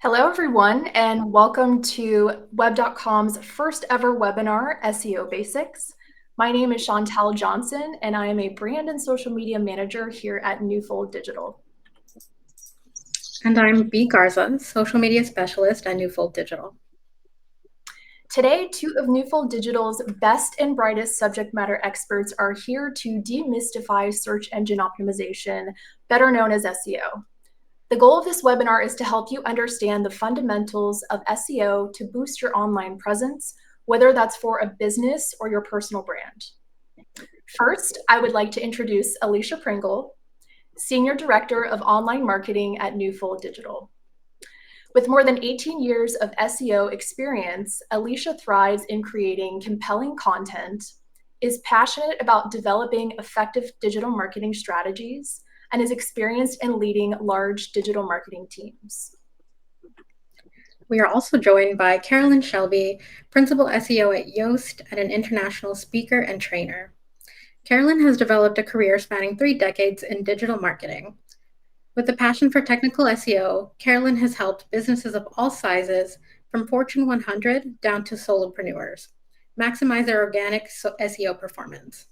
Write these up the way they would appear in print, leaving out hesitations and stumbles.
Hello, everyone, and welcome to Web.com's first ever webinar, SEO Basics. My name is Chantel Johnson, and I am a brand and social media manager here at Newfold Digital. And I'm B. Garza, social media specialist at Newfold Digital. Today, two of Newfold Digital's best and brightest subject matter experts are here to demystify search engine optimization, better known as SEO. The goal of this webinar is to help you understand the fundamentals of SEO to boost your online presence, whether that's for a business or your personal brand. First, I would like to introduce Alicia Pringle, Senior Director of Online Marketing at Newfold Digital. With more than 18 years of SEO experience, Alicia thrives in creating compelling content, is passionate about developing effective digital marketing strategies, and is experienced in leading large digital marketing teams. We are also joined by Carolyn Shelby, Principal SEO at Yoast and an international speaker and trainer. Carolyn has developed a career spanning 3 decades in digital marketing. With a passion for technical SEO, Carolyn has helped businesses of all sizes, from Fortune 100 down to solopreneurs, maximize their organic SEO performance.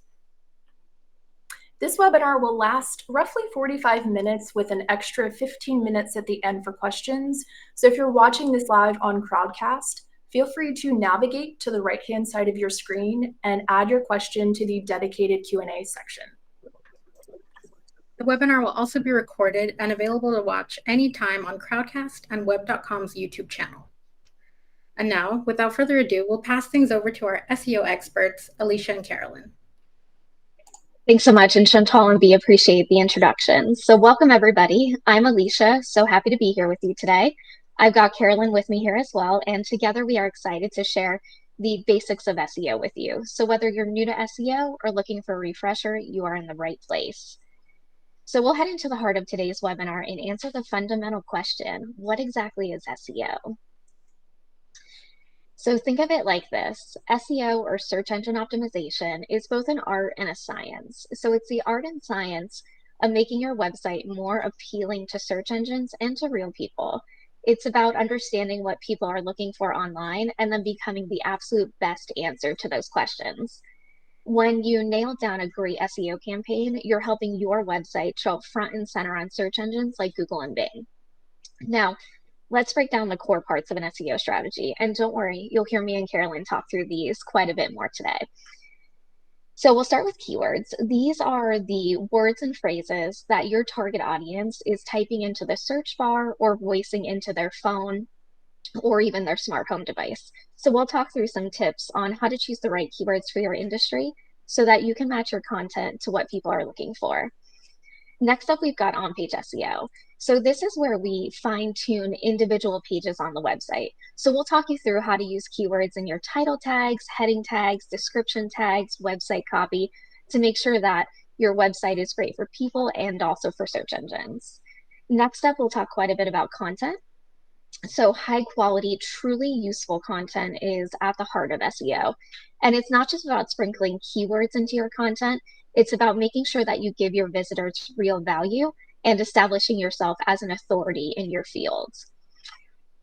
This webinar will last roughly 45 minutes with an extra 15 minutes at the end for questions. So if you're watching this live on Crowdcast, feel free to navigate to the right-hand side of your screen and add your question to the dedicated Q&A section. The webinar will also be recorded and available to watch anytime on Crowdcast and Web.com's YouTube channel. And now, without further ado, we'll pass things over to our SEO experts, Alicia and Carolyn. Thanks so much, and Chantal and B appreciate the introduction. So welcome, everybody. I'm Alicia, so happy to be here with you today. I've got Carolyn with me here as well, and together we are excited to share the basics of SEO with you. So whether you're new to SEO or looking for a refresher, you are in the right place. So we'll head into the heart of today's webinar and answer the fundamental question, what exactly is SEO? So think of it like this. SEO, or search engine optimization, is both an art and a science. So it's the art and science of making your website more appealing to search engines and to real people. It's about understanding what people are looking for online and then becoming the absolute best answer to those questions. When you nail down a great SEO campaign, you're helping your website show up front and center on search engines like Google and Bing. Now, let's break down the core parts of an SEO strategy. And don't worry, you'll hear me and Carolyn talk through these quite a bit more today. So we'll start with keywords. These are the words and phrases that your target audience is typing into the search bar or voicing into their phone or even their smart home device. So we'll talk through some tips on how to choose the right keywords for your industry so that you can match your content to what people are looking for. Next up, we've got on-page SEO. So this is where we fine-tune individual pages on the website. So we'll talk you through how to use keywords in your title tags, heading tags, description tags, website copy to make sure that your website is great for people and also for search engines. Next up, we'll talk quite a bit about content. So high quality, truly useful content is at the heart of SEO. And it's not just about sprinkling keywords into your content, it's about making sure that you give your visitors real value and establishing yourself as an authority in your fields.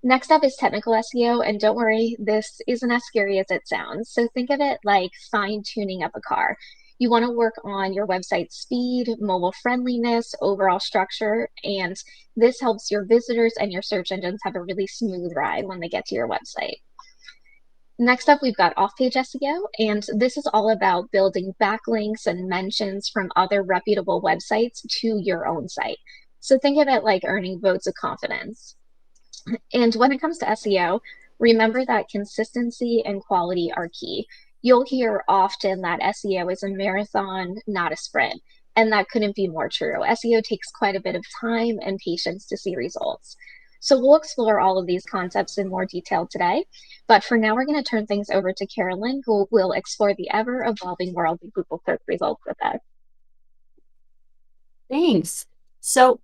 Next up is technical SEO, and don't worry, this isn't as scary as it sounds. So think of it like fine-tuning up a car. You want to work on your website speed, mobile friendliness, overall structure, and this helps your visitors and your search engines have a really smooth ride when they get to your website. Next up, we've got off-page SEO, and this is all about building backlinks and mentions from other reputable websites to your own site. So think of it like earning votes of confidence. And when it comes to SEO, remember that consistency and quality are key. You'll hear often that SEO is a marathon, not a sprint, and that couldn't be more true. SEO takes quite a bit of time and patience to see results. So we'll explore all of these concepts in more detail today. But for now, we're going to turn things over to Carolyn, who will explore the ever-evolving world of Google search results with us. Thanks. So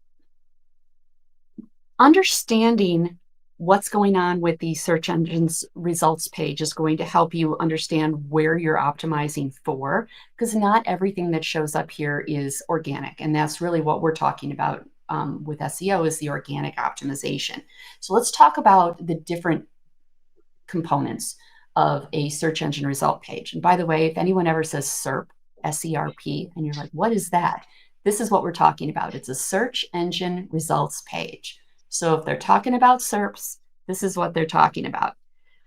understanding what's going on with the search engine's results page is going to help you understand where you're optimizing for, because not everything that shows up here is organic. And that's really what we're talking about with SEO is the organic optimization. So let's talk about the different components of a search engine result page. And by the way, if anyone ever says SERP, S-E-R-P, and you're like, what is that? This is what we're talking about. It's a search engine results page. So if they're talking about SERPs, this is what they're talking about.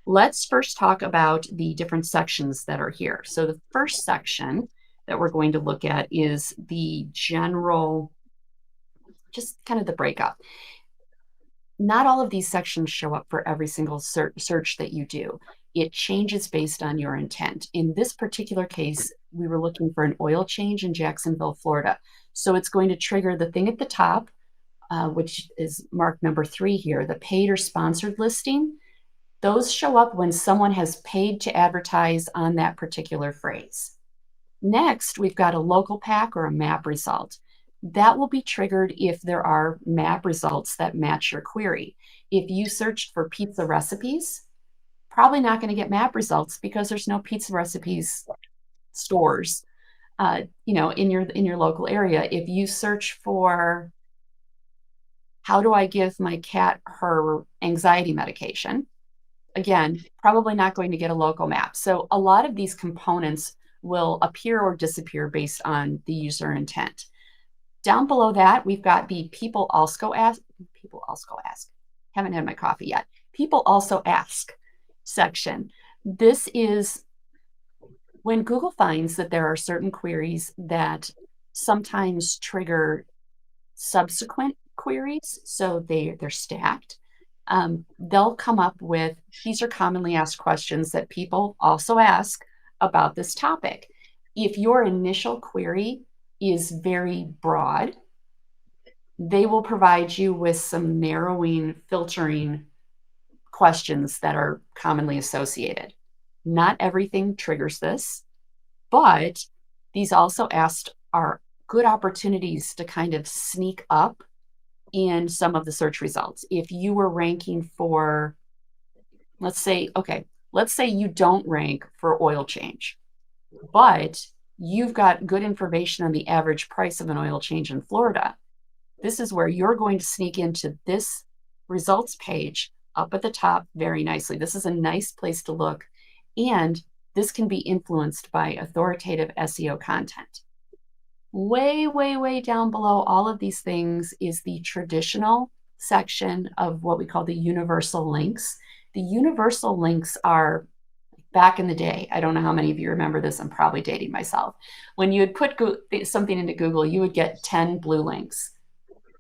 Let's first talk about the different sections that are here. So the first section that we're going to look at is the general, just kind of the breakup. Not all of these sections show up for every single search that you do. It changes based on your intent. In this particular case, we were looking for an oil change in Jacksonville, Florida. So it's going to trigger the thing at the top, which is marked number 3 here, the paid or sponsored listing. Those show up when someone has paid to advertise on that particular phrase. Next, we've got a local pack or a map result. That will be triggered if there are map results that match your query. If you searched for pizza recipes, probably not going to get map results because there's no pizza recipes stores, in your local area. If you search for how do I give my cat her anxiety medication, again, probably not going to get a local map. So a lot of these components will appear or disappear based on the user intent. Down below that, we've got the people also ask, haven't had my coffee yet. People also ask section. This is when Google finds that there are certain queries that sometimes trigger subsequent queries, so they're stacked. They'll come up with, these are commonly asked questions that people also ask about this topic. If your initial query is very broad, they will provide you with some narrowing, filtering questions that are commonly associated. Not everything triggers this, but these also asked are good opportunities to kind of sneak up in some of the search results. If you were ranking for, let's say you don't rank for oil change, but you've got good information on the average price of an oil change in Florida. This is where you're going to sneak into this results page up at the top very nicely. This is a nice place to look, and this can be influenced by authoritative SEO content. Way, way, way down below all of these things is the traditional section of what we call the universal links. The universal links are, back in the day, I don't know how many of you remember this, I'm probably dating myself. When you would put something into Google, you would get 10 blue links.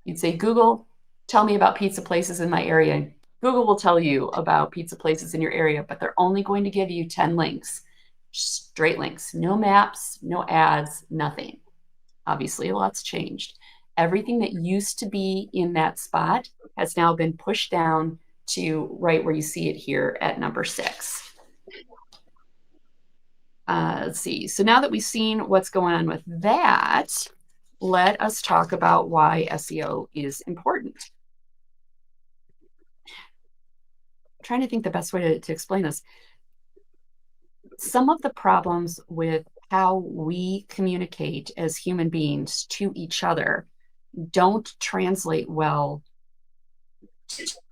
You'd say, Google, tell me about pizza places in my area. Google will tell you about pizza places in your area, but they're only going to give you 10 links, straight links, no maps, no ads, nothing. Obviously, a lot's changed. Everything that used to be in that spot has now been pushed down to right where you see it here at number 6. Let's see. So now that we've seen what's going on with that, let us talk about why SEO is important. I'm trying to think the best way to explain this. Some of the problems with how we communicate as human beings to each other don't translate well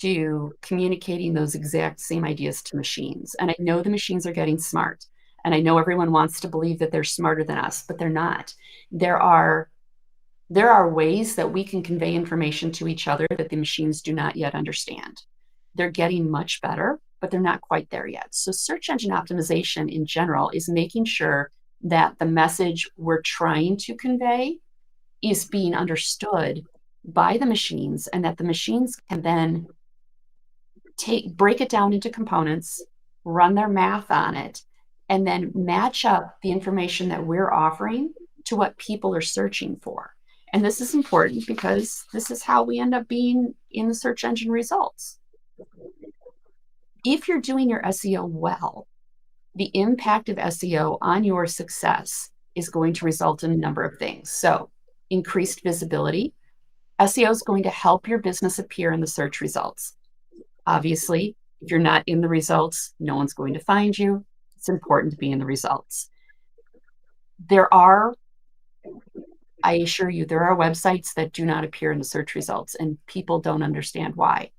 to communicating those exact same ideas to machines. And I know the machines are getting smart, and I know everyone wants to believe that they're smarter than us, but they're not. There are ways that we can convey information to each other that the machines do not yet understand. They're getting much better, but they're not quite there yet. So search engine optimization in general is making sure that the message we're trying to convey is being understood by the machines, and that the machines can then break it down into components, run their math on it, and then match up the information that we're offering to what people are searching for. And this is important because this is how we end up being in the search engine results. If you're doing your SEO well, the impact of SEO on your success is going to result in a number of things. So, increased visibility. SEO is going to help your business appear in the search results. Obviously, if you're not in the results, no one's going to find you. It's important to be in the results. There are I assure you, there are websites that do not appear in the search results, and people don't understand why.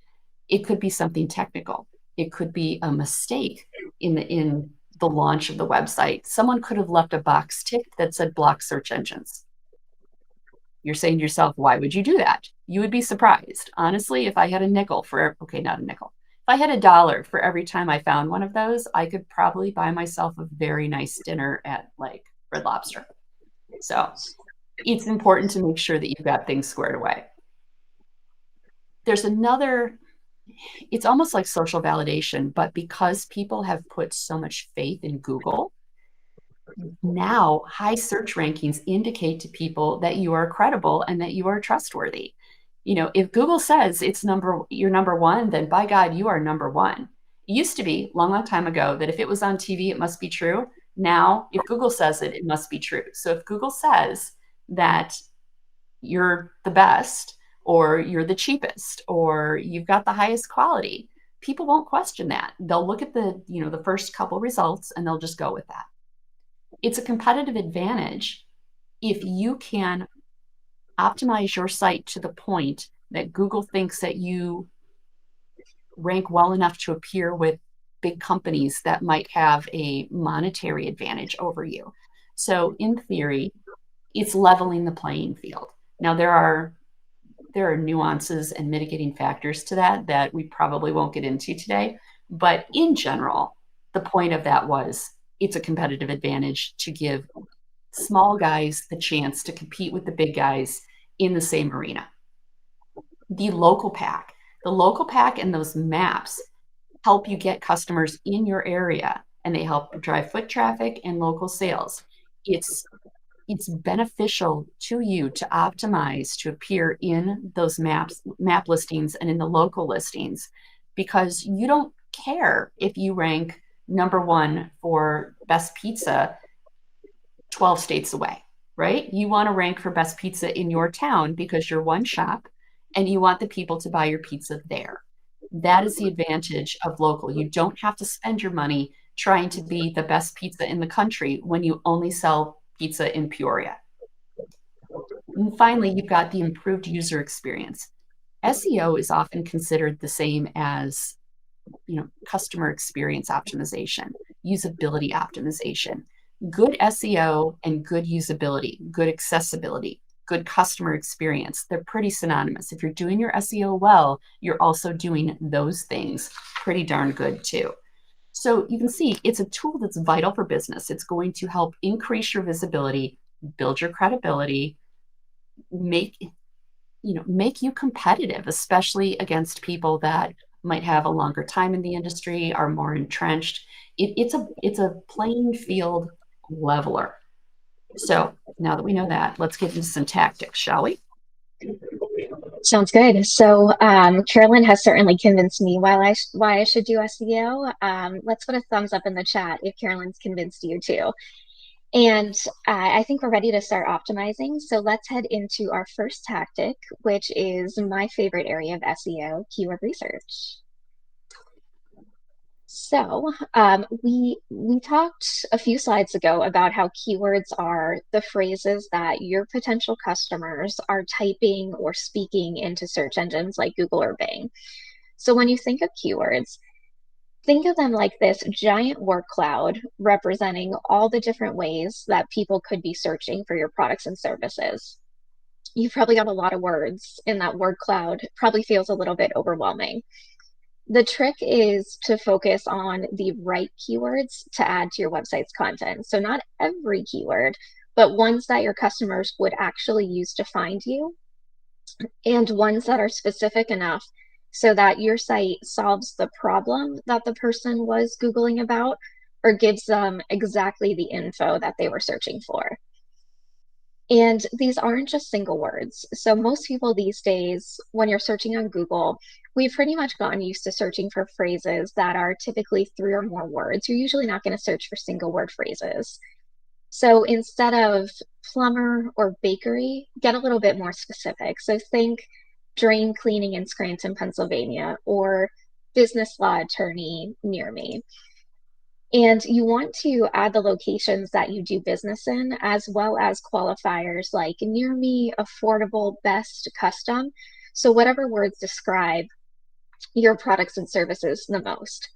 It could be something technical. It could be a mistake in the launch of the website. Someone could have left a box ticked that said block search engines. You're saying to yourself, why would you do that? You would be surprised. Honestly, if I had a nickel for, okay, not a nickel. If I had $1 for every time I found one of those, I could probably buy myself a very nice dinner at like Red Lobster. So it's important to make sure that you've got things squared away. There's another, it's almost like social validation, but because people have put so much faith in Google, now high search rankings indicate to people that you are credible and that you are trustworthy. You know, if Google says you're number one, then by God, you are number one. It used to be long, long time ago that if it was on TV, it must be true. Now, if Google says it, it must be true. So if Google says that you're the best, or you're the cheapest, or you've got the highest quality, people won't question that. They'll look at the first couple results and they'll just go with that. It's a competitive advantage if you can optimize your site to the point that Google thinks that you rank well enough to appear with big companies that might have a monetary advantage over you. So in theory, it's leveling the playing field. Now there are nuances and mitigating factors to that we probably won't get into today, but in general, the point of that was it's a competitive advantage to give small guys the chance to compete with the big guys in the same arena. The local pack and those maps help you get customers in your area, and they help drive foot traffic and local sales. It's beneficial to you to optimize to appear in those map listings and in the local listings, because you don't care if you rank number one for best pizza 12 states away, right? You want to rank for best pizza in your town because you're one shop and you want the people to buy your pizza there. That is the advantage of local. You don't have to spend your money trying to be the best pizza in the country when you only sell pizza in Peoria. And finally, you've got the improved user experience. SEO is often considered the same as, customer experience optimization, usability optimization. Good SEO and good usability, good accessibility, good customer experience, they're pretty synonymous. If you're doing your SEO well, you're also doing those things pretty darn good too. So you can see it's a tool that's vital for business. It's going to help increase your visibility, build your credibility, make you competitive, especially against people that might have a longer time in the industry, are more entrenched. It's a playing field leveler. So now that we know that, let's get into some tactics, shall we? Sounds good. So Carolyn has certainly convinced me why I should do SEO. Let's put a thumbs up in the chat if Carolyn's convinced you too. And I think we're ready to start optimizing. So let's head into our first tactic, which is my favorite area of SEO, keyword research. So we talked a few slides ago about how keywords are the phrases that your potential customers are typing or speaking into search engines like Google or Bing. So when you think of keywords, think of them like this giant word cloud representing all the different ways that people could be searching for your products and services. You've probably got a lot of words in that word cloud, probably feels a little bit overwhelming. The trick is to focus on the right keywords to add to your website's content. So not every keyword, but ones that your customers would actually use to find you, and ones that are specific enough so that your site solves the problem that the person was Googling about or gives them exactly the info that they were searching for. And these aren't just single words. So most people these days, when you're searching on Google, we've pretty much gotten used to searching for phrases that are typically 3 or more words. You're usually not going to search for single word phrases. So instead of plumber or bakery, get a little bit more specific. So think drain cleaning in Scranton, Pennsylvania, or business law attorney near me. And you want to add the locations that you do business in, as well as qualifiers like near me, affordable, best, custom. So whatever words describe your products and services the most.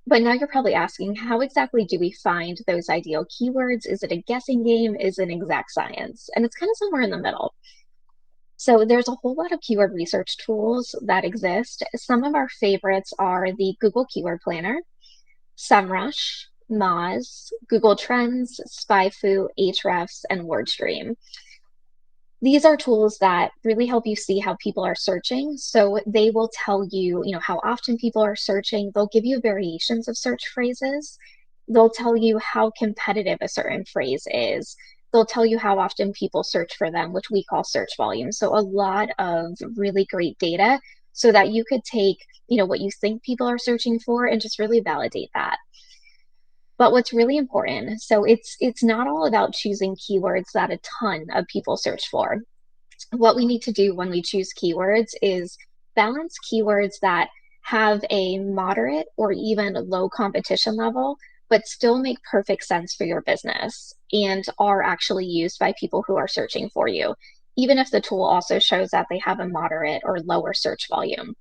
But now you're probably asking, how exactly do we find those ideal keywords? Is it a guessing game? Is it exact science? And it's kind of somewhere in the middle. So there's a whole lot of keyword research tools that exist. Some of our favorites are the Google Keyword Planner, SEMrush, Moz, Google Trends, SpyFu, Ahrefs, and WordStream. These are tools that really help you see how people are searching. So they will tell you, how often people are searching. They'll give you variations of search phrases. They'll tell you how competitive a certain phrase is. They'll tell you how often people search for them, which we call search volume. So a lot of really great data so that you could take, what you think people are searching for and just really validate that. But what's really important, so it's not all about choosing keywords that a ton of people search for. What we need to do when we choose keywords is balance keywords that have a moderate or even low competition level, but still make perfect sense for your business and are actually used by people who are searching for you, even if the tool also shows that they have a moderate or lower search volume.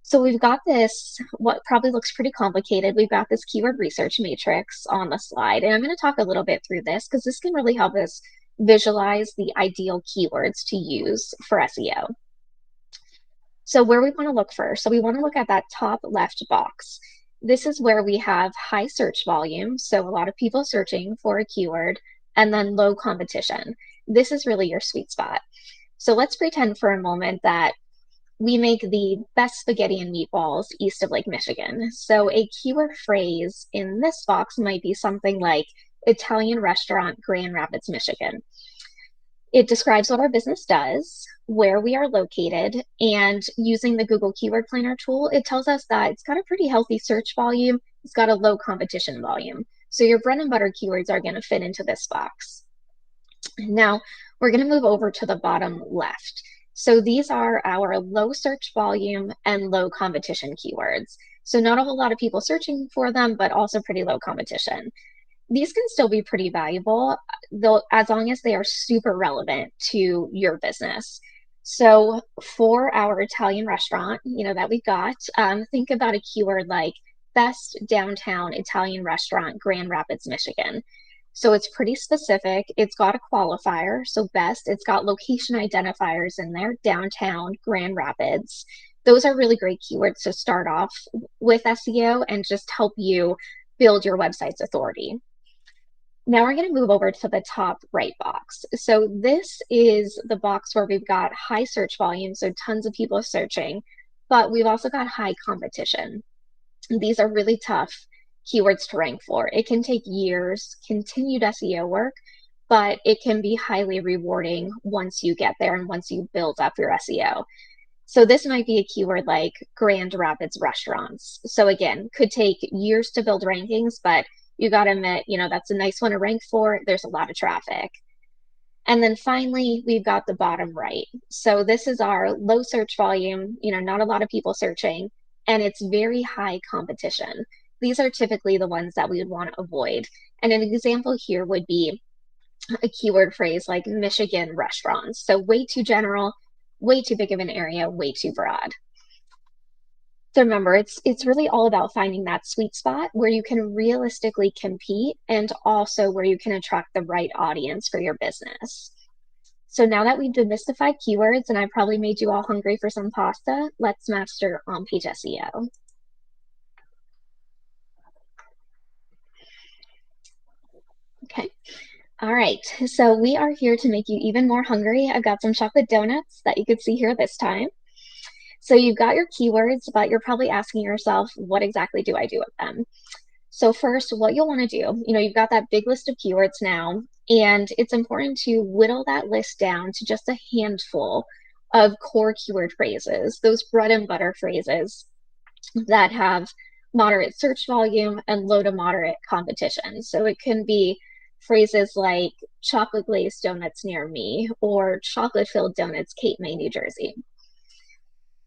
So we've got this, what probably looks pretty complicated. We've got this keyword research matrix on the slide, and I'm going to talk a little bit through this because this can really help us visualize the ideal keywords to use for SEO. So where we want to look first, so we want to look at that top left box. This is where we have high search volume, so a lot of people searching for a keyword, and then low competition. This is really your sweet spot. So let's pretend for a moment that we make the best spaghetti and meatballs east of Lake Michigan. So a keyword phrase in this box might be something like Italian restaurant, Grand Rapids, Michigan. It describes what our business does, where we are located, and using the Google Keyword Planner tool, it tells us that it's got a pretty healthy search volume, it's got a low competition volume. So your bread and butter keywords are going to fit into this box. Now, we're going to move over to the bottom left. So these are our low search volume and low competition keywords. So not a whole lot of people searching for them, but also pretty low competition. These can still be pretty valuable, though, as long as they are super relevant to your business. So for our Italian restaurant, that we got, think about a keyword like best downtown Italian restaurant, Grand Rapids, Michigan. So it's pretty specific. It's got a qualifier, so best. It's got location identifiers in there, downtown, Grand Rapids. Those are really great keywords to start off with SEO and just help you build your website's authority. Now we're going to move over to the top right box. So this is the box where we've got high search volume, so tons of people searching, but we've also got high competition. These are really tough keywords to rank for. It can take years, continued SEO work, but it can be highly rewarding once you get there and once you build up your SEO. So this might be a keyword like Grand Rapids restaurants. So again, could take years to build rankings, but you got to admit, that's a nice one to rank for. There's a lot of traffic. And then finally, we've got the bottom right. So this is our low search volume, not a lot of people searching, and it's very high competition. These are typically the ones that we would want to avoid. And an example here would be a keyword phrase like Michigan restaurants. So way too general, way too big of an area, way too broad. So remember, it's really all about finding that sweet spot where you can realistically compete and also where you can attract the right audience for your business. So now that we've demystified keywords and I probably made you all hungry for some pasta, let's master on-page SEO. Okay. All right, so we are here to make you even more hungry. I've got some chocolate donuts that you could see here this time. So you've got your keywords, but you're probably asking yourself, what exactly do I do with them? So first, what you'll want to do, you've got that big list of keywords now, and it's important to whittle that list down to just a handful of core keyword phrases, those bread and butter phrases that have moderate search volume and low to moderate competition. So it can be phrases like chocolate glazed donuts near me or chocolate filled donuts, Cape May, New Jersey.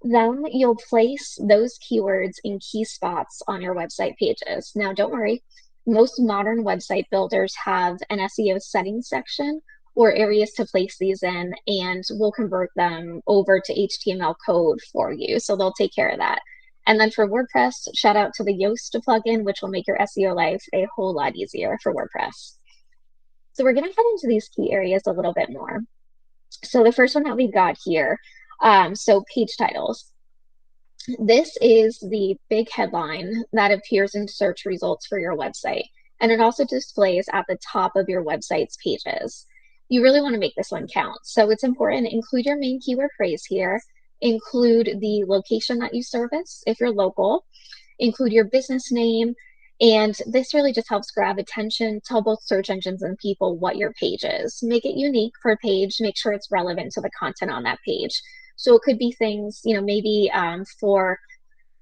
Then you'll place those keywords in key spots on your website pages. Now, don't worry, Most modern website builders have an SEO settings section or areas to place these in, and we'll convert them over to HTML code for you. So they'll take care of that. And then for WordPress, shout out to the Yoast plugin, which will make your SEO life a whole lot easier for WordPress. So we're going to head into these key areas a little bit more. So the first one that we've got here, so page titles. This is the big headline that appears in search results for your website, and it also displays at the top of your website's pages. You really want to make this one count. So it's important to include your main keyword phrase here, include the location that you service if you're local, include your business name, and this really just helps grab attention, tell both search engines and people what your page is. Make it unique per page, make sure it's relevant to the content on that page. So it could be things, maybe for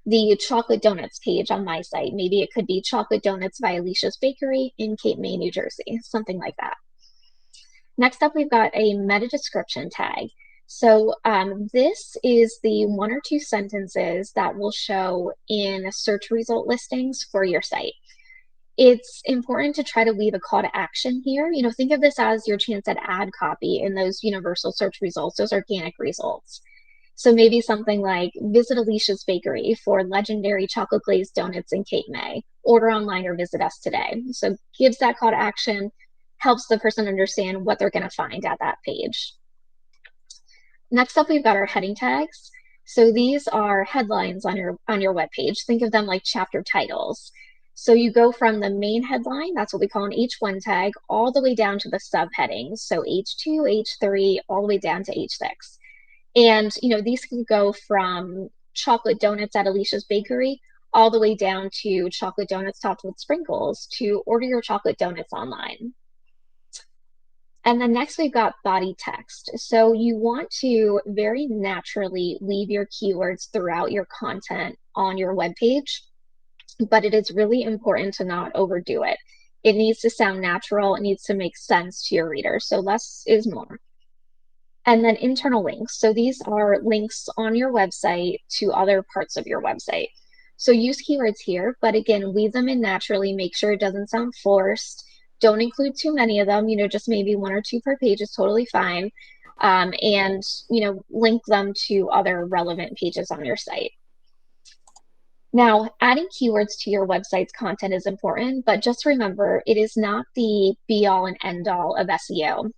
the chocolate donuts page on my site, maybe it could be chocolate donuts by Alicia's Bakery in Cape May, New Jersey, something like that. Next up, we've got a meta description tag. So this is the 1 or 2 sentences that will show in search result listings for your site. It's important to try to leave a call to action here. Think of this as your chance at ad copy in those universal search results, those organic results. So maybe something like, visit Alicia's Bakery for legendary chocolate glazed donuts in Cape May. Order online or visit us today. So gives that call to action, helps the person understand what they're going to find at that page. Next up, we've got our heading tags. So these are headlines on your web page. Think of them like chapter titles. So you go from the main headline, that's what we call an H1 tag, all the way down to the subheadings. So H2, H3, all the way down to H6. And, these can go from chocolate donuts at Alicia's Bakery all the way down to chocolate donuts topped with sprinkles to order your chocolate donuts online. And then next we've got body text. So you want to very naturally leave your keywords throughout your content on your web page, but it is really important to not overdo it. It needs to sound natural. It needs to make sense to your readers. So less is more. And then internal links. So these are links on your website to other parts of your website. So use keywords here, but again, weave them in naturally. Make sure it doesn't sound forced. Don't include too many of them. Just maybe 1 or 2 per page is totally fine. And link them to other relevant pages on your site. Now, adding keywords to your website's content is important, but just remember, it is not the be-all and end-all of SEO.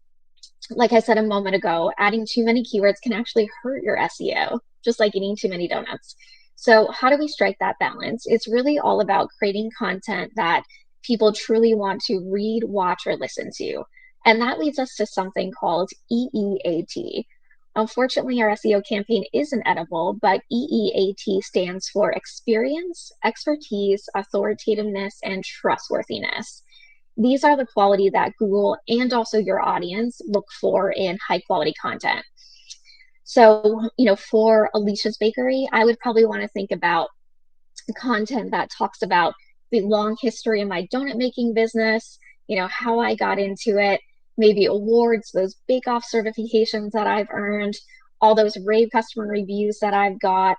Like I said a moment ago, adding too many keywords can actually hurt your SEO, just like eating too many donuts. So how do we strike that balance? It's really all about creating content that people truly want to read, watch, or listen to. And that leads us to something called EEAT. Unfortunately, our SEO campaign isn't edible, but EEAT stands for experience, expertise, authoritativeness, and trustworthiness. These are the quality that Google and also your audience look for in high quality content. So, for Alicia's Bakery, I would probably want to think about content that talks about the long history of my donut making business, how I got into it, maybe awards, those bake-off certifications that I've earned, all those rave customer reviews that I've got,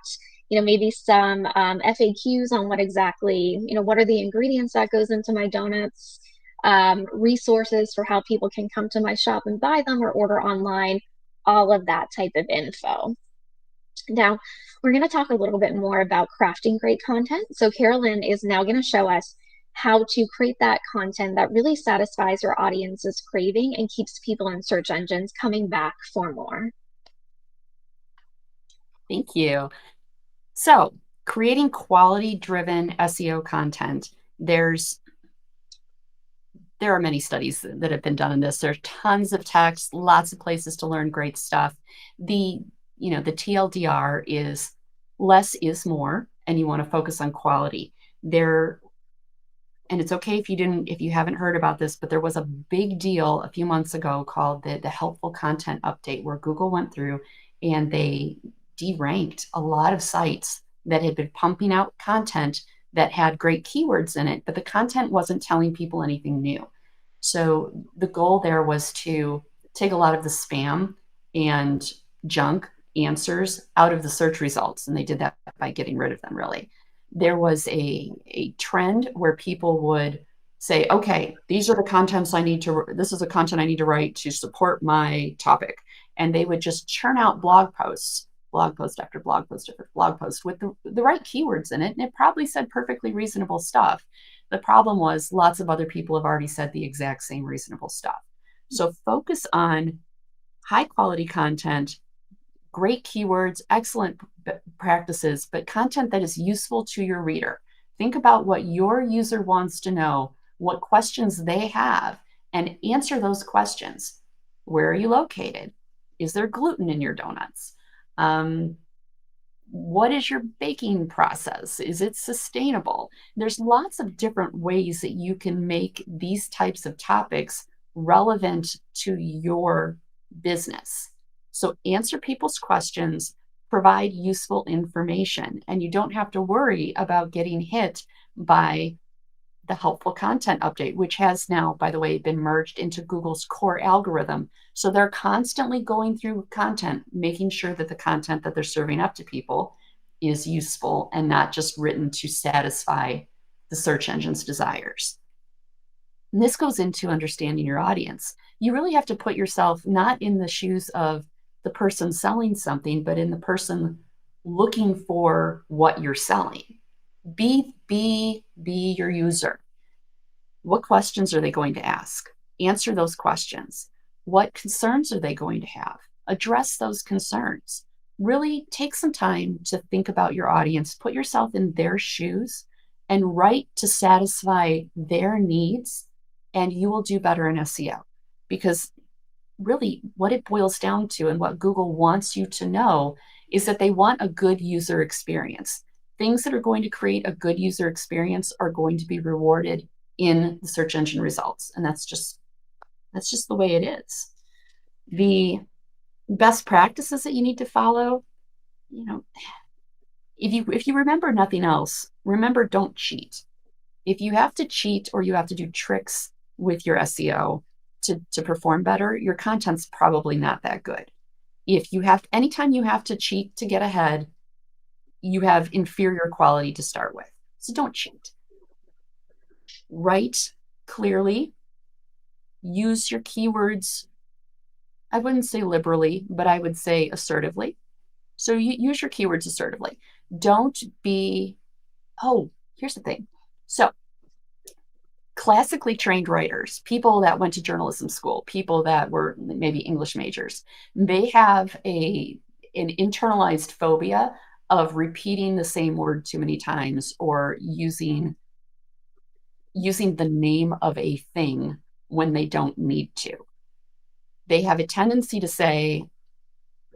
maybe some FAQs on what exactly, what are the ingredients that goes into my donuts, resources for how people can come to my shop and buy them or order online, all of that type of info. Now, we're going to talk a little bit more about crafting great content. So Carolyn is now going to show us how to create that content that really satisfies your audience's craving and keeps people in search engines coming back for more. Thank you. So, creating quality-driven SEO content. There are many studies that have been done on this. There's tons of text, lots of places to learn great stuff. The TLDR is less is more, and you want to focus on quality. And it's okay if you haven't heard about this, but there was a big deal a few months ago called the helpful content update, where Google went through and they deranked a lot of sites that had been pumping out content that had great keywords in it, but the content wasn't telling people anything new. So the goal there was to take a lot of the spam and junk answers out of the search results, and they did that by getting rid of them, really. There was a trend where people would say, okay, these are the contents this is the content I need to write to support my topic. And they would just churn out blog post after blog post after blog post with the right keywords in it. And it probably said perfectly reasonable stuff. The problem was lots of other people have already said the exact same reasonable stuff. So focus on high quality content, great keywords, excellent practices, but content that is useful to your reader. Think about what your user wants to know, what questions they have, and answer those questions. Where are you located? Is there gluten in your donuts? What is your baking process? Is it sustainable? There's lots of different ways that you can make these types of topics relevant to your business. So answer people's questions, provide useful information, and you don't have to worry about getting hit by the helpful content update, which has now, by the way, been merged into Google's core algorithm. So they're constantly going through content, making sure that the content that they're serving up to people is useful and not just written to satisfy the search engine's desires. And this goes into understanding your audience. You really have to put yourself not in the shoes of the person selling something, but in the person looking for what you're selling. Be your user. What questions are they going to ask? Answer those questions. What concerns are they going to have? Address those concerns. Really take some time to think about your audience, put yourself in their shoes, and write to satisfy their needs, and you will do better in SEO. Because really what it boils down to and what Google wants you to know is that they want a good user experience. Things that are going to create a good user experience are going to be rewarded in the search engine results. And that's just the way it is. The best practices that you need to follow, if you remember nothing else, remember, don't cheat. If you have to cheat or you have to do tricks with your SEO to perform better, your content's probably not that good. Anytime you have to cheat to get ahead, you have inferior quality to start with. So don't cheat. Write clearly, use your keywords, I wouldn't say liberally, but I would say assertively. So you use your keywords assertively. Here's the thing. So classically trained writers, people that went to journalism school, people that were maybe English majors, they have an internalized phobia of repeating the same word too many times or using the name of a thing when they don't need to. They have a tendency to say,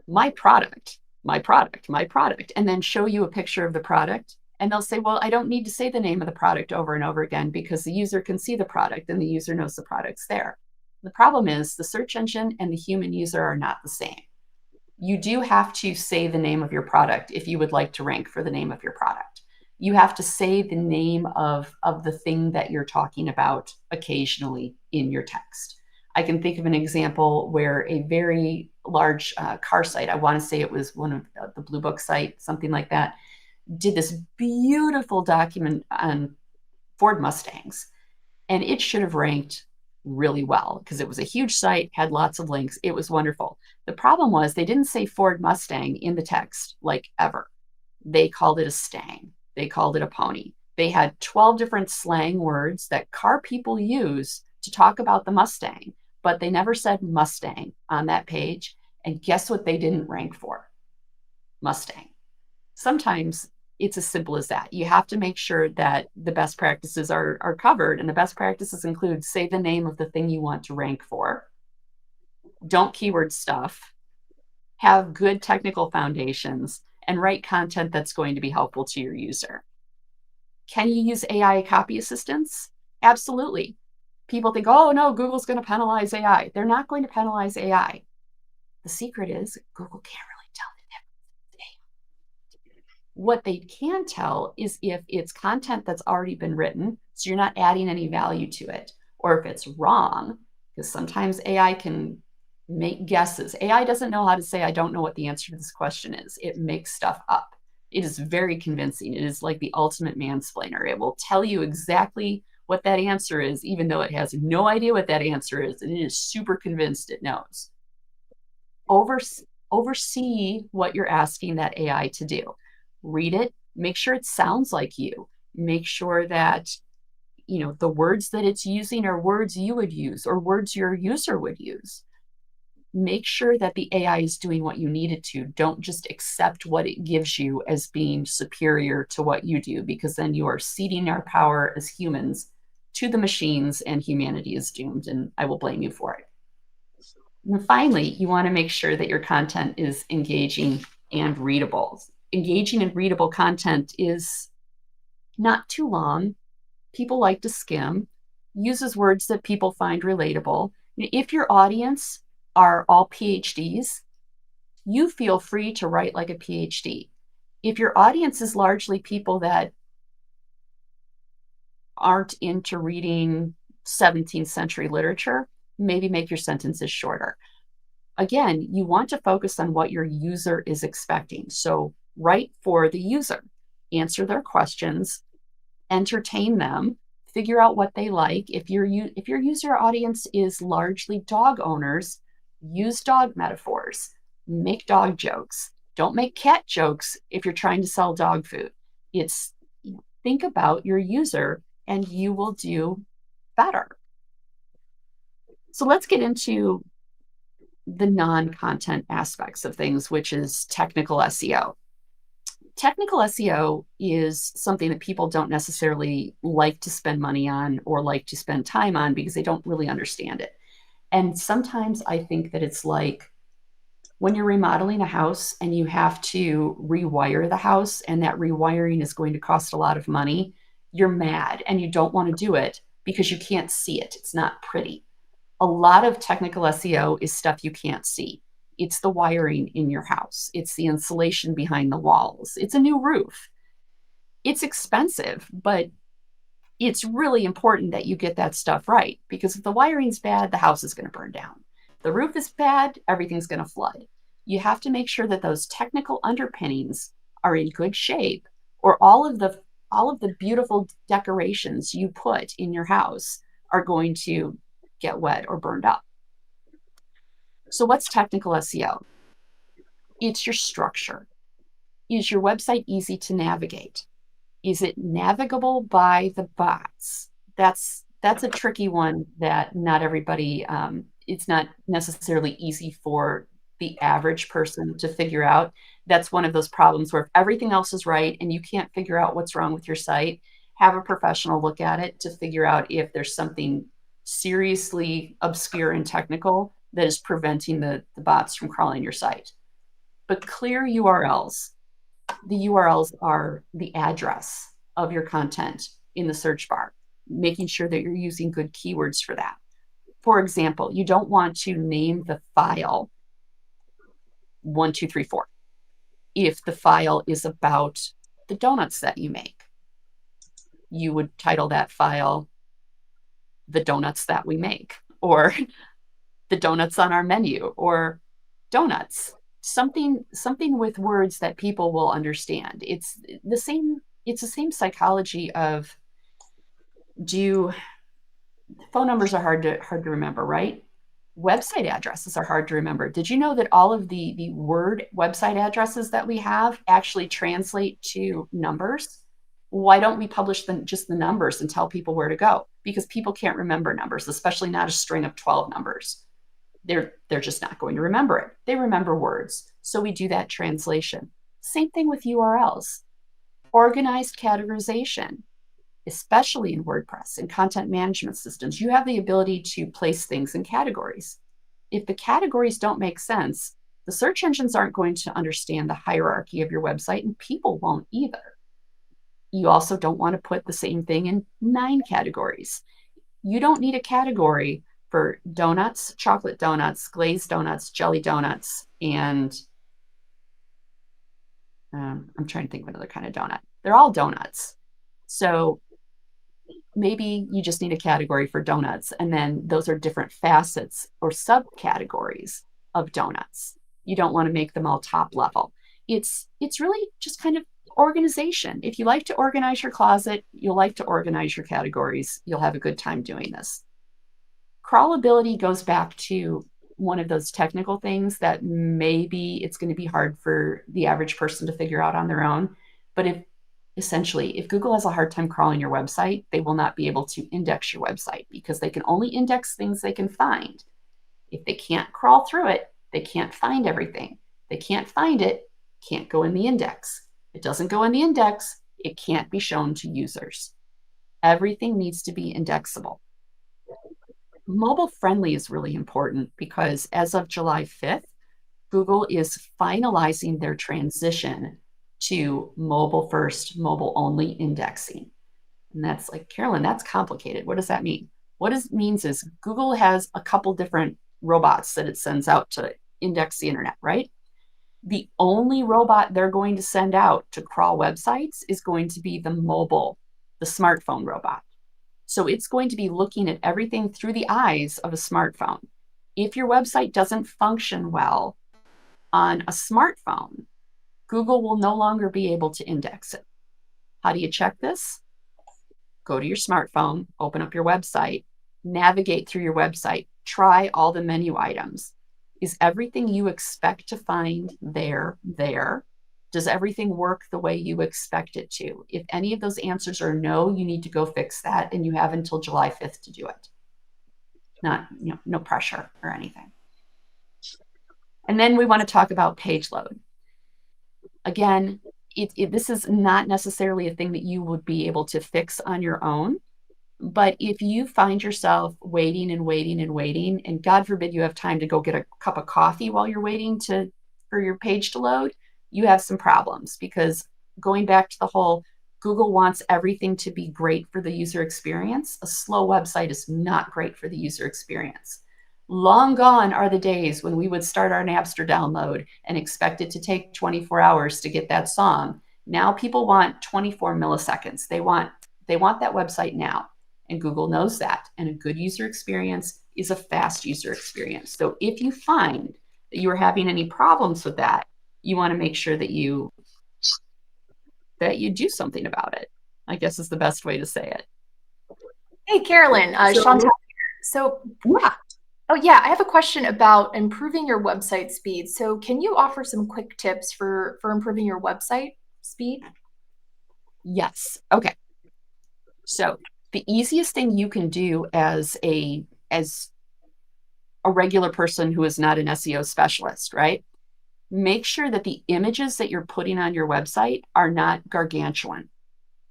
my product, and then show you a picture of the product. And they'll say, well, I don't need to say the name of the product over and over again because the user can see the product and the user knows the product's there. The problem is the search engine and the human user are not the same. You do have to say the name of your product if you would like to rank for the name of your product. You have to say the name of the thing that you're talking about occasionally in your text. I can think of an example where a very large car site, I want to say it was one of the Blue Book site, something like that, did this beautiful document on Ford Mustangs. And it should have ranked really well because it was a huge site, had lots of links. It was wonderful. The problem was they didn't say Ford Mustang in the text, like ever. They called it a Stang. They called it a pony. They had 12 different slang words that car people use to talk about the Mustang, but they never said Mustang on that page. And guess what they didn't rank for? Mustang. Sometimes it's as simple as that. You have to make sure that the best practices are covered, and the best practices include say the name of the thing you want to rank for. Don't keyword stuff. Have good technical foundations and write content that's going to be helpful to your user. Can you use AI copy assistance? Absolutely. People think, oh no, Google's going to penalize AI. They're not going to penalize AI. The secret is Google can't really tell the difference. What they can tell is if it's content that's already been written, so you're not adding any value to it, or if it's wrong, because sometimes AI can make guesses. AI doesn't know how to say, I don't know what the answer to this question is. It makes stuff up. It is very convincing. It is like the ultimate mansplainer. It will tell you exactly what that answer is, even though it has no idea what that answer is, and it is super convinced it knows. Oversee what you're asking that AI to do. Read it, make sure it sounds like you. Make sure that the words that it's using are words you would use or words your user would use. Make sure that the AI is doing what you need it to. Don't just accept what it gives you as being superior to what you do, because then you are ceding our power as humans to the machines and humanity is doomed, and I will blame you for it. And finally, you want to make sure that your content is engaging and readable. Engaging and readable content is not too long. People like to skim, uses words that people find relatable. If your audience are all PhDs, you feel free to write like a PhD. If your audience is largely people that aren't into reading 17th century literature, maybe make your sentences shorter. Again, you want to focus on what your user is expecting. So write for the user, answer their questions, entertain them, figure out what they like. If your user audience is largely dog owners, use dog metaphors, make dog jokes. Don't make cat jokes if you're trying to sell dog food. It's think about your user and you will do better. So let's get into the non-content aspects of things, which is technical SEO. Technical SEO is something that people don't necessarily like to spend money on or like to spend time on because they don't really understand it. And sometimes I think that it's like when you're remodeling a house and you have to rewire the house, and that rewiring is going to cost a lot of money, you're mad and you don't want to do it because you can't see it. It's not pretty. A lot of technical SEO is stuff you can't see. It's the wiring in your house. It's the insulation behind the walls. It's a new roof. It's expensive, but it's really important that you get that stuff right, because if the wiring's bad, the house is going to burn down. The roof is bad, everything's going to flood. You have to make sure that those technical underpinnings are in good shape, or all of the beautiful decorations you put in your house are going to get wet or burned up. So what's technical SEO? It's your structure. Is your website easy to navigate? Is it navigable by the bots? That's a tricky one that not everybody, it's not necessarily easy for the average person to figure out. That's one of those problems where if everything else is right and you can't figure out what's wrong with your site, have a professional look at it to figure out if there's something seriously obscure and technical that is preventing the bots from crawling your site. But clear URLs. The URLs are the address of your content in the search bar, making sure that you're using good keywords for that. For example, you don't want to name the file 1234 if the file is about the donuts that you make. You would title that file "The Donuts That We Make," or "The Donuts on Our Menu," or "Donuts." Something with words that people will understand. It's the same psychology of phone numbers are hard to remember, right? Website addresses are hard to remember. Did you know that all of the word website addresses that we have actually translate to numbers? Why don't we publish just the numbers and tell people where to go? Because people can't remember numbers, especially not a string of 12 numbers. They're just not going to remember it. They remember words. So we do that translation. Same thing with URLs. Organized categorization, especially in WordPress and content management systems. You have the ability to place things in categories. If the categories don't make sense, the search engines aren't going to understand the hierarchy of your website, and people won't either. You also don't want to put the same thing in 9 categories. You don't need a category for donuts, chocolate donuts, glazed donuts, jelly donuts, and I'm trying to think of another kind of donut. They're all donuts. So maybe you just need a category for donuts, and then those are different facets or subcategories of donuts. You don't want to make them all top level. It's really just kind of Organization. If you like to organize your closet, you'll like to organize your categories. You'll have a good time doing this. Crawlability goes back to one of those technical things that maybe it's going to be hard for the average person to figure out on their own. But if Google has a hard time crawling your website, they will not be able to index your website because they can only index things they can find. If they can't crawl through it, they can't find everything. They can't find it, can't go in the index. It doesn't go in the index, it can't be shown to users. Everything needs to be indexable. Mobile friendly is really important because as of July 5th, Google is finalizing their transition to mobile first, mobile only indexing. And that's like, Carolyn, that's complicated. What does that mean? What it means is Google has a couple different robots that it sends out to index the internet, right? The only robot they're going to send out to crawl websites is going to be the smartphone robot. So it's going to be looking at everything through the eyes of a smartphone. If your website doesn't function well on a smartphone, Google will no longer be able to index it. How do you check this? Go to your smartphone, open up your website, navigate through your website, try all the menu items. Is everything you expect to find there? Does everything work the way you expect it to? If any of those answers are no, you need to go fix that, and you have until July 5th to do it. Not, no pressure or anything. And then we want to talk about page load. Again, this is not necessarily a thing that you would be able to fix on your own. But if you find yourself waiting, and God forbid you have time to go get a cup of coffee while you're waiting for your page to load, you have some problems, because going back to the whole Google wants everything to be great for the user experience, a slow website is not great for the user experience. Long gone are the days when we would start our Napster download and expect it to take 24 hours to get that song. Now people want 24 milliseconds. They want that website now. And Google knows that. And a good user experience is a fast user experience. So if you find that you are having any problems with that, you want to make sure that you do something about it, I guess is the best way to say it. Hey, Carolyn, Chantal here. So, yeah. Oh yeah, I have a question about improving your website speed. So can you offer some quick tips for improving your website speed? Yes. Okay. So the easiest thing you can do as a regular person who is not an SEO specialist, right? Make sure that the images that you're putting on your website are not gargantuan.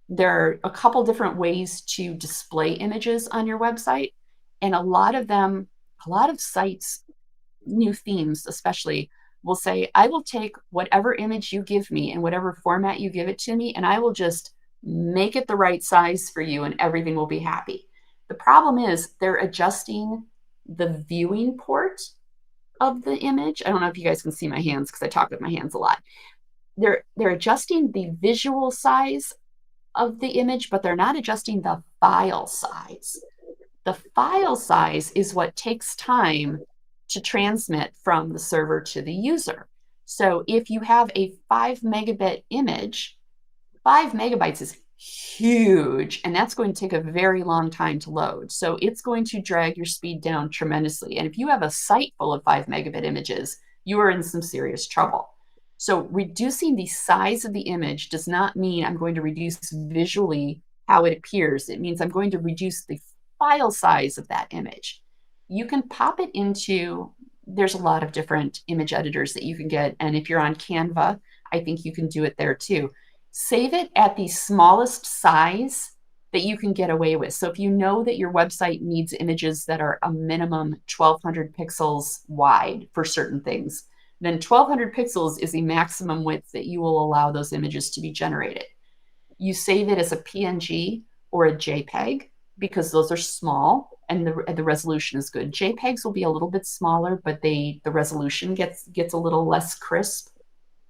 There are a couple different ways to display images on your website, and a lot of sites, new themes especially, will say, I will take whatever image you give me in whatever format you give it to me, and I will just make it the right size for you and everything will be happy. The problem is they're adjusting the viewing port of the image. I don't know if you guys can see my hands because I talk with my hands a lot. They're adjusting the visual size of the image, but they're not adjusting the file size. The file size is what takes time to transmit from the server to the user. So if you have a 5 megabit image, 5 megabytes is huge, and that's going to take a very long time to load. So it's going to drag your speed down tremendously. And if you have a site full of 5 megabit images, you are in some serious trouble. So reducing the size of the image does not mean I'm going to reduce visually how it appears. It means I'm going to reduce the file size of that image. You can pop it into, there's a lot of different image editors that you can get. And if you're on Canva, I think you can do it there too. Save it at the smallest size that you can get away with. So if you know that your website needs images that are a minimum 1200 pixels wide for certain things, then 1200 pixels is the maximum width that you will allow those images to be generated. You save it as a PNG or a JPEG because those are small and the resolution is good. JPEGs will be a little bit smaller, but the resolution gets a little less crisp.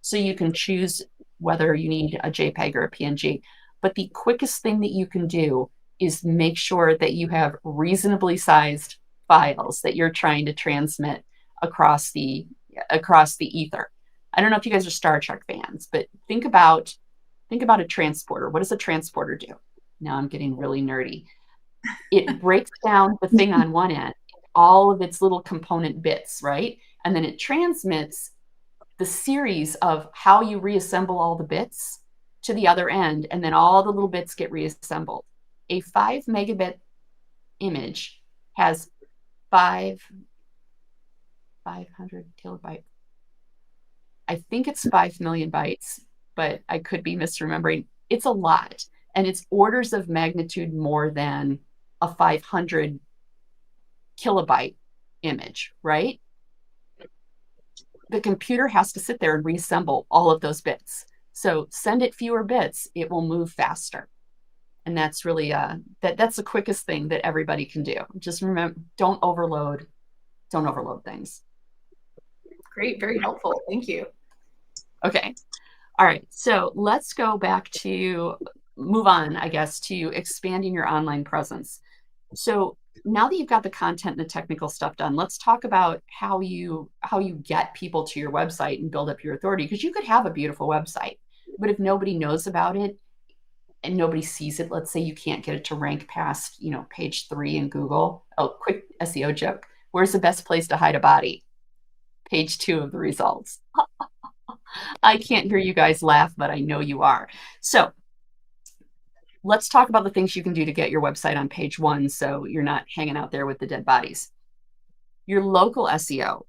So you can choose whether you need a JPEG or a PNG. But the quickest thing that you can do is make sure that you have reasonably sized files that you're trying to transmit across the ether. I don't know if you guys are Star Trek fans, but think about Think about a transporter. What does a transporter do? Now I'm getting really nerdy. It breaks down the thing on one end, all of its little component bits, right? And then it transmits the series of how you reassemble all the bits to the other end, and then all the little bits get reassembled. A 5 megabit image has 500 kilobyte. I think it's 5 million bytes, but I could be misremembering. It's a lot, and it's orders of magnitude more than a 500 kilobyte image, right? The computer has to sit there and reassemble all of those bits. So send it fewer bits, it will move faster. And that's really that's the quickest thing that everybody can do. Just remember, don't overload things. Great, very helpful. Thank you. Okay. All right. So let's go back to move on, I guess, to expanding your online presence. So now that you've got the content and the technical stuff done, let's talk about how you get people to your website and build up your authority. Because you could have a beautiful website, but if nobody knows about it and nobody sees it, let's say you can't get it to rank past, page 3 in Google. Oh, quick SEO joke. Where's the best place to hide a body? Page 2 of the results. I can't hear you guys laugh, but I know you are. So let's talk about the things you can do to get your website on page 1 so you're not hanging out there with the dead bodies. Your local SEO.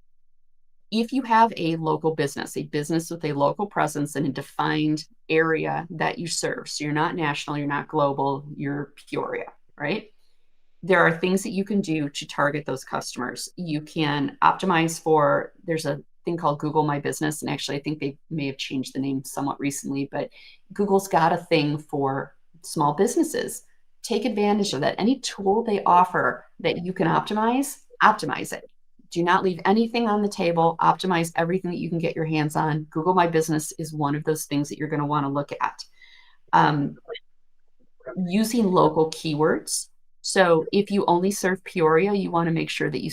If you have a local business, a business with a local presence in a defined area that you serve, so you're not national, you're not global, you're Peoria, right? There are things that you can do to target those customers. You can optimize for, there's a thing called Google My Business, and actually I think they may have changed the name somewhat recently, but Google's got a thing for small businesses. Take advantage of that. Any tool they offer that you can optimize it. Do not leave anything on the table. Optimize everything that you can get your hands on. Google My Business is one of those things that you're going to want to look at. Using local keywords. So if you only serve Peoria, you want to make sure that you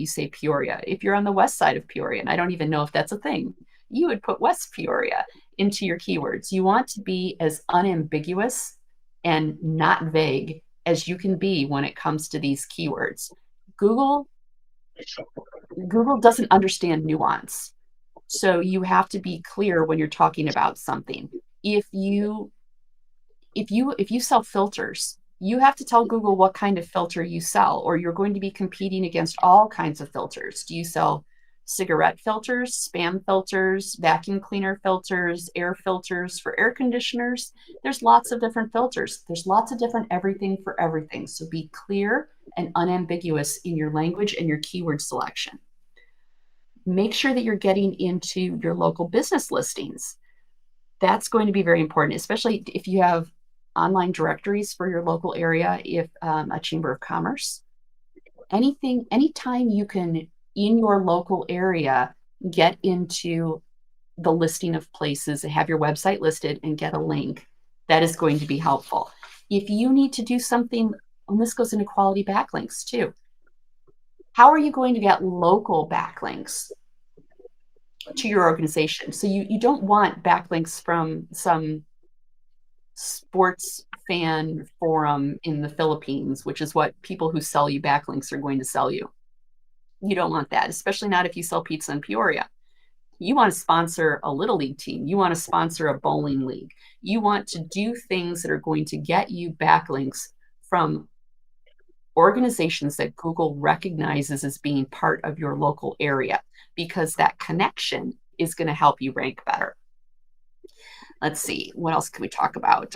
say Peoria. If you're on the west side of Peoria, and I don't even know if that's a thing, you would put West Peoria into your keywords. You want to be as unambiguous and not vague as you can be when it comes to these keywords. Google doesn't understand nuance. So you have to be clear when you're talking about something. If you sell filters, you have to tell Google what kind of filter you sell, or you're going to be competing against all kinds of filters. Do you sell cigarette filters, spam filters, vacuum cleaner filters, air filters for air conditioners? There's lots of different filters. There's lots of different everything for everything. So be clear and unambiguous in your language and your keyword selection. Make sure that you're getting into your local business listings. That's going to be very important, especially if you have online directories for your local area, if a chamber of commerce, anytime you can, in your local area, get into the listing of places and have your website listed and get a link, that is going to be helpful. If you need to do something, and this goes into quality backlinks too, how are you going to get local backlinks to your organization? So you don't want backlinks from some sports fan forum in the Philippines, which is what people who sell you backlinks are going to sell you. You don't want that, especially not if you sell pizza in Peoria. You want to sponsor a little league team. You want to sponsor a bowling league. You want to do things that are going to get you backlinks from organizations that Google recognizes as being part of your local area, because that connection is going to help you rank better. Let's see, what else can we talk about?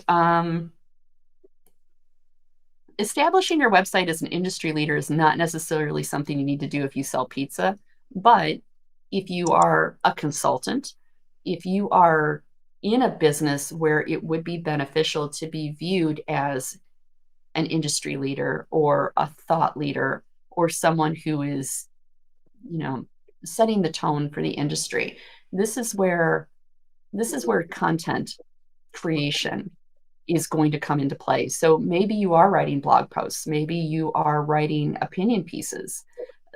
Establishing your website as an industry leader is not necessarily something you need to do if you sell pizza, but if you are a consultant, if you are in a business where it would be beneficial to be viewed as an industry leader or a thought leader or someone who is, setting the tone for the industry, this is where content creation is going to come into play. So maybe you are writing blog posts, maybe you are writing opinion pieces.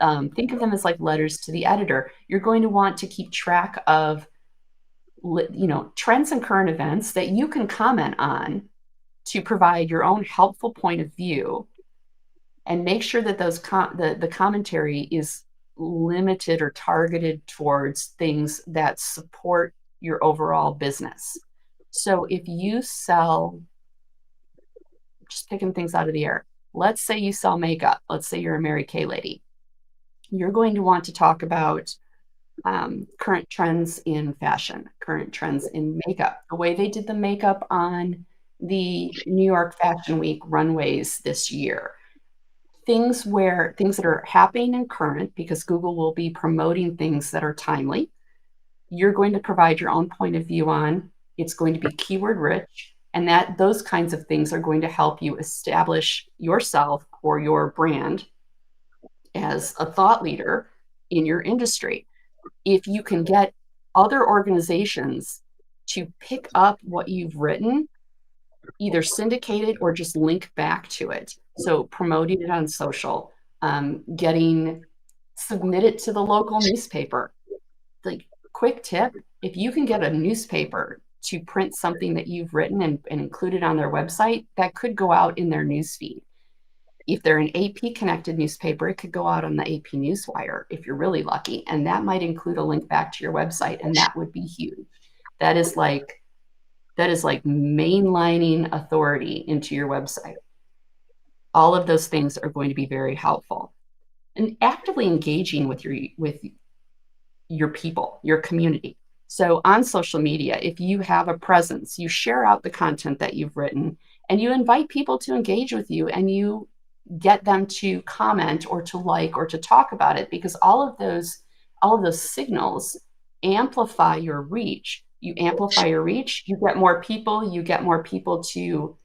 Think of them as like letters to the editor. You're going to want to keep track of trends and current events that you can comment on to provide your own helpful point of view, and make sure that the commentary is limited or targeted towards things that support your overall business. So if you sell, just picking things out of the air, let's say you sell makeup, let's say you're a Mary Kay lady, you're going to want to talk about current trends in fashion, current trends in makeup, the way they did the makeup on the New York Fashion Week runways this year. Things that are happening and current, because Google will be promoting things that are timely. You're going to provide your own point of view on. It's going to be keyword rich, and that those kinds of things are going to help you establish yourself or your brand as a thought leader in your industry. If you can get other organizations to pick up what you've written, either syndicate it or just link back to it. So promoting it on social, submit it to the local newspaper. Like, quick tip, if you can get a newspaper to print something that you've written and include it on their website, that could go out in their newsfeed. If they're an AP connected newspaper, it could go out on the AP Newswire if you're really lucky. And that might include a link back to your website, and that would be huge. That is like mainlining authority into your website. All of those things are going to be very helpful. And actively engaging with your people, your community. So on social media, if you have a presence, you share out the content that you've written, and you invite people to engage with you, and you get them to comment or to like or to talk about it, because all of those signals amplify your reach. You amplify your reach, you get more people to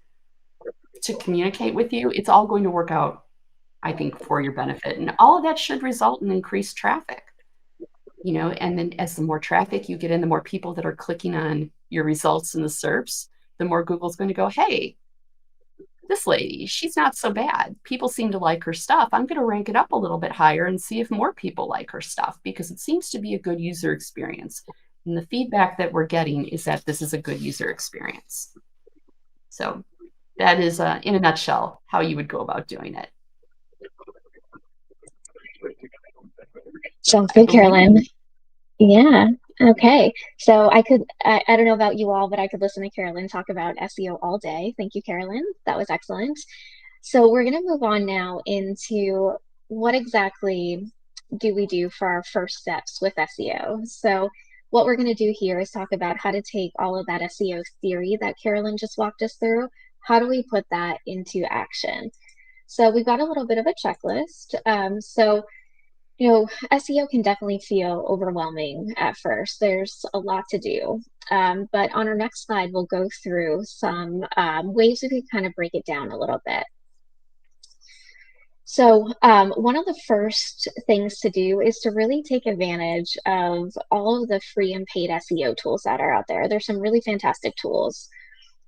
communicate with you. It's all going to work out, I think, for your benefit. And all of that should result in increased traffic. And then as the more traffic you get in, the more people that are clicking on your results in the SERPs, the more Google's going to go, hey, this lady, she's not so bad. People seem to like her stuff. I'm going to rank it up a little bit higher and see if more people like her stuff, because it seems to be a good user experience. And the feedback that we're getting is that this is a good user experience. So that is, in a nutshell, how you would go about doing it. Sounds good, Carolyn. Yeah. Okay. So I don't know about you all, but I could listen to Carolyn talk about SEO all day. Thank you, Carolyn. That was excellent. So we're going to move on now into what exactly do we do for our first steps with SEO. So what we're going to do here is talk about how to take all of that SEO theory that Carolyn just walked us through. How do we put that into action? So we've got a little bit of a checklist. SEO can definitely feel overwhelming at first. There's a lot to do. But on our next slide, we'll go through some ways we can kind of break it down a little bit. So one of the first things to do is to really take advantage of all of the free and paid SEO tools that are out there. There's some really fantastic tools.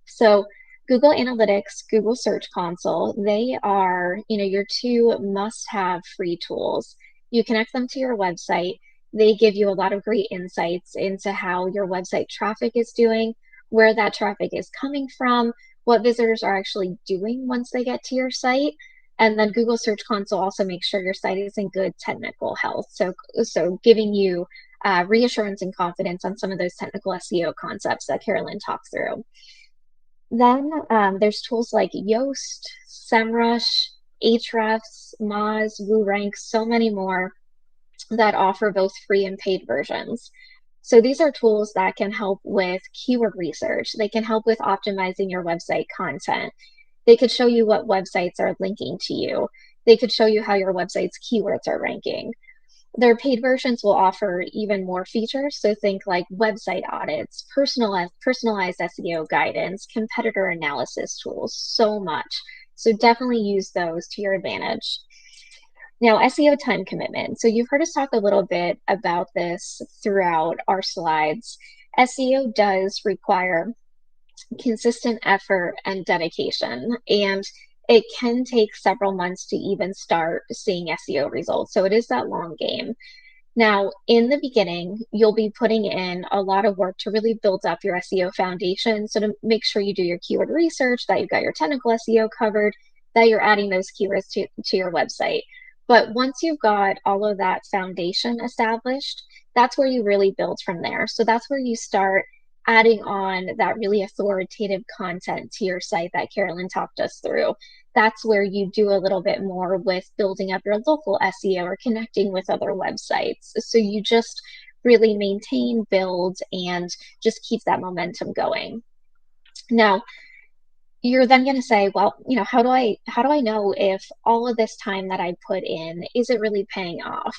So Google Analytics, Google Search Console, they are, your two must-have free tools. You connect them to your website. They give you a lot of great insights into how your website traffic is doing, where that traffic is coming from, what visitors are actually doing once they get to your site. And then Google Search Console also makes sure your site is in good technical health. So giving you reassurance and confidence on some of those technical SEO concepts that Carolyn talked through. Then there's tools like Yoast, SEMrush, Ahrefs, Moz, WooRank, so many more that offer both free and paid versions. So these are tools that can help with keyword research. They can help with optimizing your website content. They could show you what websites are linking to you. They could show you how your website's keywords are ranking. Their paid versions will offer even more features. So think like website audits, personalized SEO guidance, competitor analysis tools, so much. So definitely use those to your advantage. Now, SEO time commitment. So you've heard us talk a little bit about this throughout our slides. SEO does require consistent effort and dedication, and it can take several months to even start seeing SEO results. So it is that long game. Now, in the beginning, you'll be putting in a lot of work to really build up your SEO foundation. So to make sure you do your keyword research, that you've got your technical SEO covered, that you're adding those keywords to your website. But once you've got all of that foundation established, that's where you really build from there. So that's where you start adding on that really authoritative content to your site that Carolyn talked us through. That's where you do a little bit more with building up your local SEO or connecting with other websites. So you just really maintain, build, and just keep that momentum going. Now, you're then going to say, well, how do I know if all of this time that I put in, is it really paying off?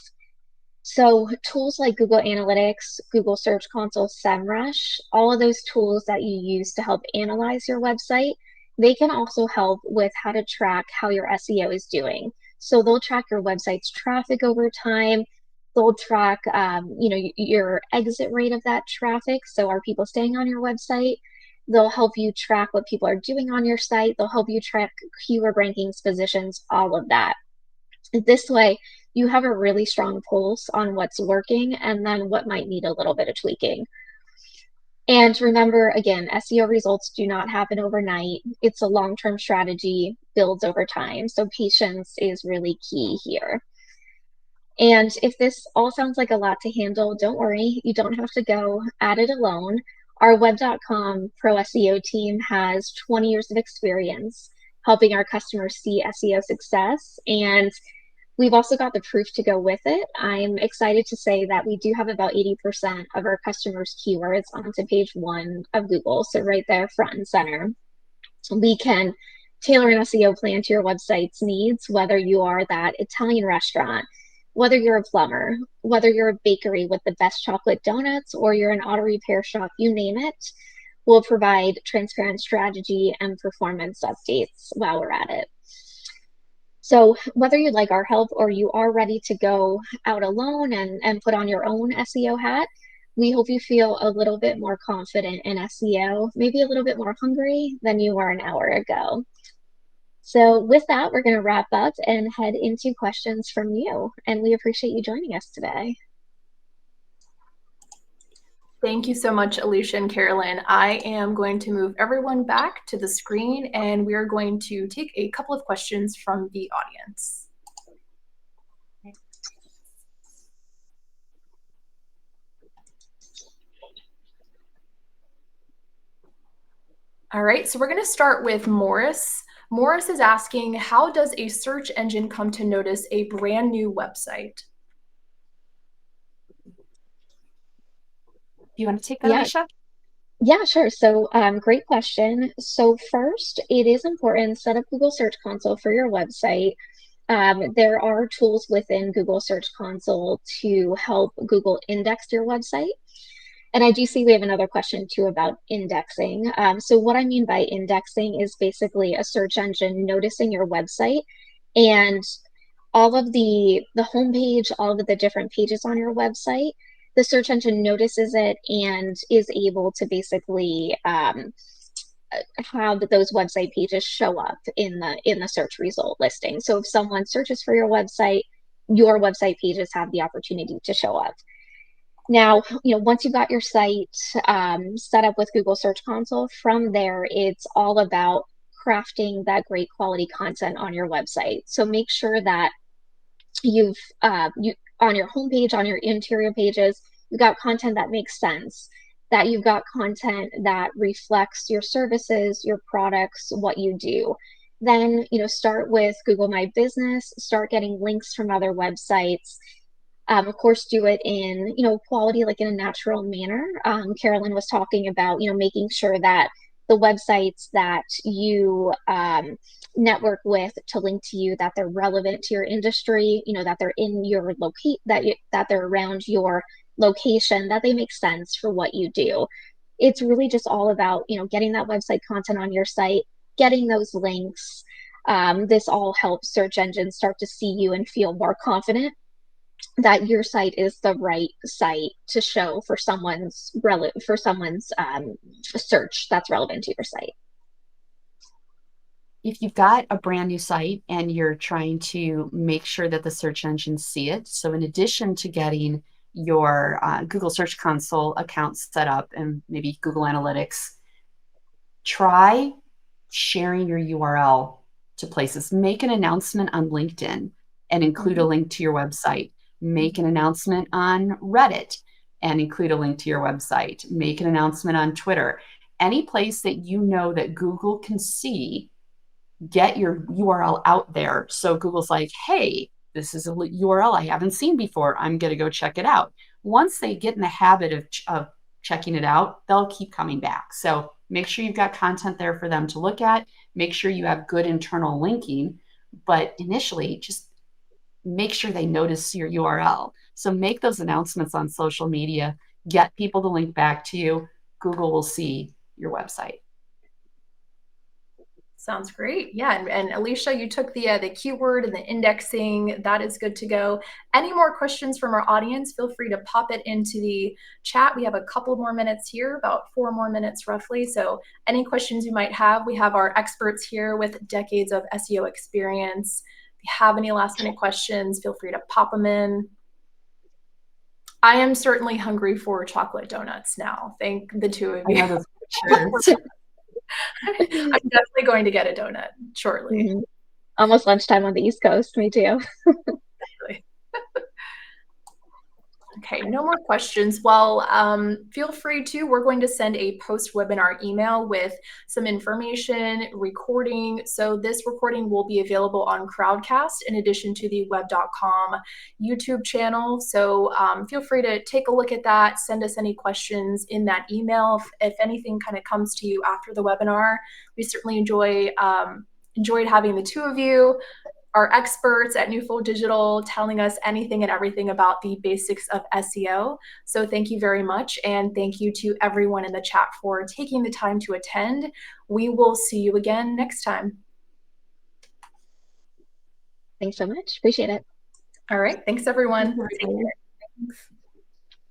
So tools like Google Analytics, Google Search Console, SEMrush, all of those tools that you use to help analyze your website, they can also help with how to track how your SEO is doing. So they'll track your website's traffic over time. They'll track, your exit rate of that traffic. So are people staying on your website? They'll help you track what people are doing on your site. They'll help you track keyword rankings, positions, all of that. This way, you have a really strong pulse on what's working and then what might need a little bit of tweaking. And remember, again, SEO results do not happen overnight. It's a long-term strategy, builds over time. So patience is really key here. And if this all sounds like a lot to handle, don't worry, you don't have to go at it alone. Our web.com pro SEO team has 20 years of experience helping our customers see SEO success, and we've also got the proof to go with it. I'm excited to say that we do have about 80% of our customers' keywords onto page 1 of Google, so right there, front and center. We can tailor an SEO plan to your website's needs, whether you are that Italian restaurant, whether you're a plumber, whether you're a bakery with the best chocolate donuts, or you're an auto repair shop, you name it. We'll provide transparent strategy and performance updates while we're at it. So whether you like our help or you are ready to go out alone and put on your own SEO hat, we hope you feel a little bit more confident in SEO, maybe a little bit more hungry than you were an hour ago. So with that, we're going to wrap up and head into questions from you. And we appreciate you joining us today. Thank you so much, Alicia and Carolyn. I am going to move everyone back to the screen, and we are going to take a couple of questions from the audience. All right, so we're going to start with Morris. Morris is asking, how does a search engine come to notice a brand new website? You want to take that, Alicia? Yeah, sure. So great question. So first, it is important to set up Google Search Console for your website. There are tools within Google Search Console to help Google index your website. And I do see we have another question too about indexing. So what I mean by indexing is basically a search engine noticing your website and all of the homepage, all of the different pages on your website, the search engine notices it and is able to basically have those website pages show up in the search result listing. So if someone searches for your website pages have the opportunity to show up. Now, once you've got your site set up with Google Search Console, from there, it's all about crafting that great quality content on your website. So make sure that you've on your homepage, on your interior pages, you've got content that makes sense, that you've got content that reflects your services, your products, what you do. Then, start with Google My Business, start getting links from other websites. Of course, do it in, quality, like in a natural manner. Carolyn was talking about, making sure that the websites that you network with to link to you, that they're relevant to your industry, that they're in your that they're around your location, that they make sense for what you do. It's really just all about, getting that website content on your site, getting those links. This all helps search engines start to see you and feel more confident that your site is the right site to show for someone's search that's relevant to your site. if you've got a brand new site and you're trying to make sure that the search engines see it, so in addition to getting your Google Search Console account set up and maybe Google Analytics, try sharing your URL to places. Make an announcement on LinkedIn and include a link to your website. Make an announcement on Reddit and include a link to your website. Make an announcement on Twitter. Any place that you know that Google can see, get your URL out there. So Google's like, hey, this is a URL I haven't seen before. I'm going to go check it out. Once they get in the habit of checking it out, they'll keep coming back. So make sure you've got content there for them to look at. Make sure you have good internal linking. But initially, just make sure they notice your URL. So make those announcements on social media. Get people to link back to you. Google will see your website. Sounds great. Yeah, and Alicia, you took the keyword and the indexing. That is good to go. Any more questions from our audience? Feel free to pop it into the chat. We have a couple more minutes here, about 4 more minutes roughly. So any questions you might have, we have our experts here with decades of SEO experience. If you have any last minute questions, feel free to pop them in. I am certainly hungry for chocolate donuts now. Thank the two of you. I know those pictures. I'm definitely going to get a donut shortly. Mm-hmm. Almost lunchtime on the East Coast. Me too. Okay, no more questions. Well, feel free to, we're going to send a post-webinar email with some information, recording. So this recording will be available on Crowdcast in addition to the web.com YouTube channel. So feel free to take a look at that, send us any questions in that email. If anything kind of comes to you after the webinar, we certainly enjoyed having the two of you, our experts at Newfold Digital, telling us anything and everything about the basics of SEO. So thank you very much. And thank you to everyone in the chat for taking the time to attend. We will see you again next time. Thanks so much. Appreciate it. All right. Thanks, everyone. Take care. Thanks.